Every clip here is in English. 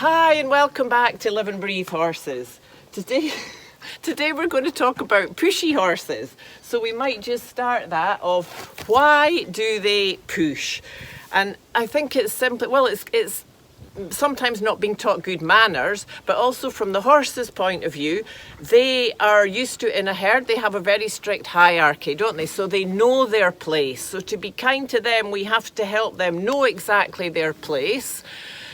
Hi and welcome back to Live and Breathe Horses. Today we're going to talk about pushy horses. So we might just start that of why do they push? And I think it's simply, well, it's sometimes not being taught good manners, but also from the horse's point of view, they are used to in a herd, they have a very strict hierarchy, don't they? So they know their place. So to be kind to them, we have to help them know exactly their place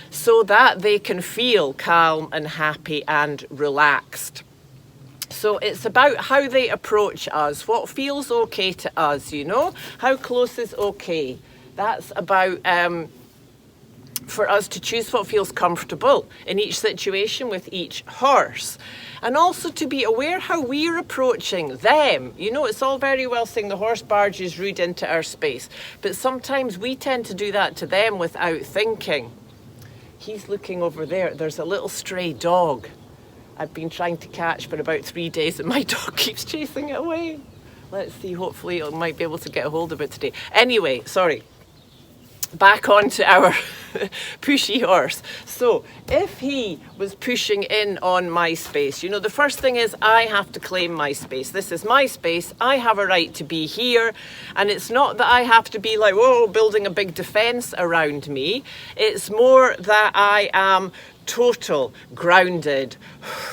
so that they can feel calm and happy and relaxed. So it's about how they approach us, what feels okay to us, you know, how close is okay. That's about for us to choose what feels comfortable in each situation with each horse. And also to be aware how we're approaching them. You know, it's all very well saying the horse barges rude into our space, but sometimes we tend to do that to them without thinking. He's looking over there. There's a little stray dog I've been trying to catch for about 3 days and my dog keeps chasing it away. Let's see, hopefully I might be able to get a hold of it today. Anyway, sorry. Back onto our pushy horse. So if he was pushing in on my space, you know, the first thing is I have to claim my space. This is my space. I have a right to be here. And it's not that I have to be like, whoa, building a big defense around me. It's more that I am total, grounded,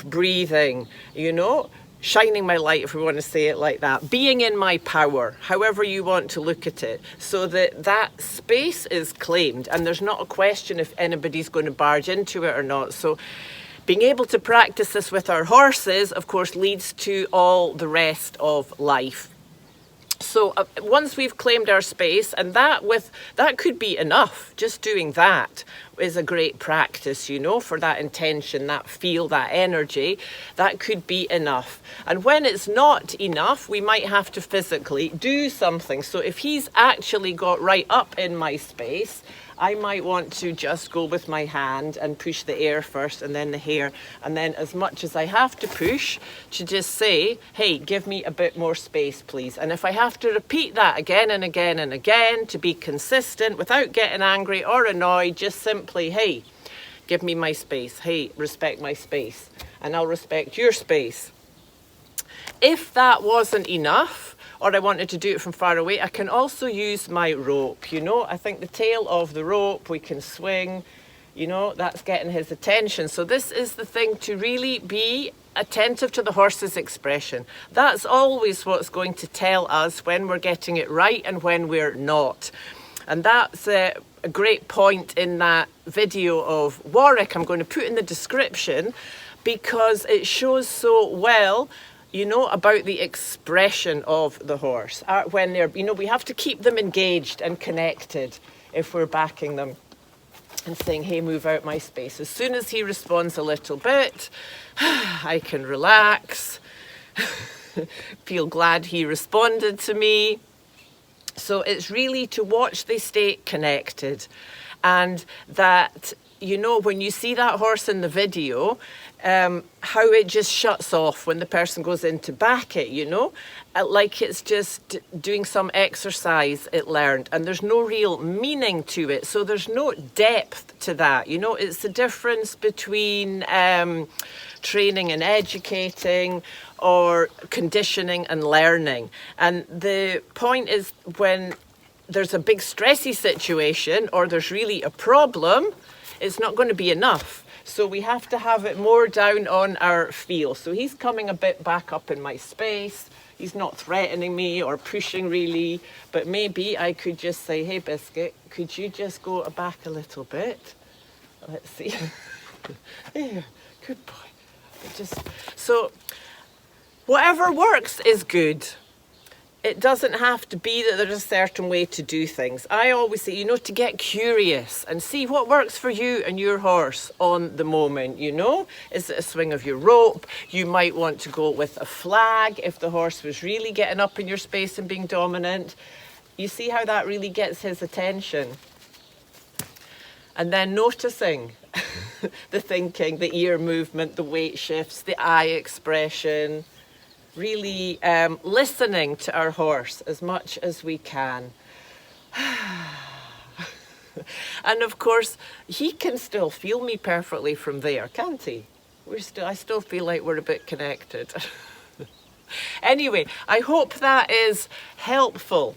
breathing, you know, shining my light, if we want to say it like that, being in my power, however you want to look at it, so that that space is claimed and there's not a question if anybody's going to barge into it or not. So being able to practice this with our horses, of course, leads to all the rest of life. So once we've claimed our space, and that could be enough, just doing that is a great practice, you know, for that intention, that feel, that energy, that could be enough. And when it's not enough, we might have to physically do something. So if he's actually got right up in my space, I might want to just go with my hand and push the air first and then the hair. And then as much as I have to push, to just say, hey, give me a bit more space, please. And if I have to repeat that again and again and again to be consistent without getting angry or annoyed, just simply, hey, give me my space. Hey, respect my space. And I'll respect your space. If that wasn't enough, or I wanted to do it from far away, I can also use my rope, you know. I think the tail of the rope, we can swing, you know, that's getting his attention. So this is the thing, to really be attentive to the horse's expression. That's always what's going to tell us when we're getting it right and when we're not. And that's a great point in that video of Warwick I'm going to put in the description, because it shows so well, you know, about the expression of the horse. When they're, you know, we have to keep them engaged and connected if we're backing them and saying, hey, move out my space. As soon as he responds a little bit, I can relax, feel glad he responded to me. So it's really to watch they stay connected, and that, you know, when you see that horse in the video, how it just shuts off when the person goes in to back it, you know, like it's just doing some exercise it learned, and there's no real meaning to it. So there's no depth to that, you know. It's the difference between training and educating, or conditioning and learning. And the point is, when there's a big stressy situation or there's really a problem, it's not going to be enough. So we have to have it more down on our feel. So he's coming a bit back up in my space. He's not threatening me or pushing really, but maybe I could just say, hey, Biscuit, could you just go back a little bit? Let's see. Yeah, good boy. So whatever works is good. It doesn't have to be that there's a certain way to do things. I always say, you know, to get curious and see what works for you and your horse on the moment, you know. Is it a swing of your rope? You might want to go with a flag if the horse was really getting up in your space and being dominant. You see how that really gets his attention. And then noticing the thinking, the ear movement, the weight shifts, the eye expression. Really listening to our horse as much as we can. And of course, he can still feel me perfectly from there, can't he? I still feel like we're a bit connected. Anyway, I hope that is helpful.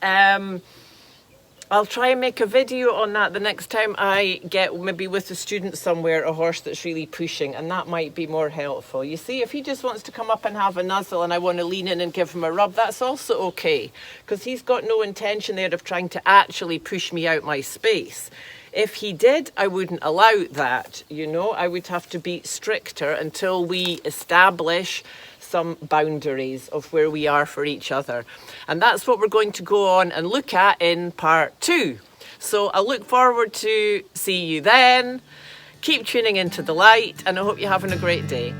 I'll try and make a video on that the next time I get, maybe with a student somewhere, a horse that's really pushing, and that might be more helpful. You see, if he just wants to come up and have a nuzzle and I want to lean in and give him a rub, that's also okay, because he's got no intention there of trying to actually push me out my space. If he did, I wouldn't allow that, you know. I would have to be stricter until we establish some boundaries of where we are for each other. And that's what we're going to go on and look at in part 2. So I look forward to see you then. Keep tuning into the light, and I hope you're having a great day.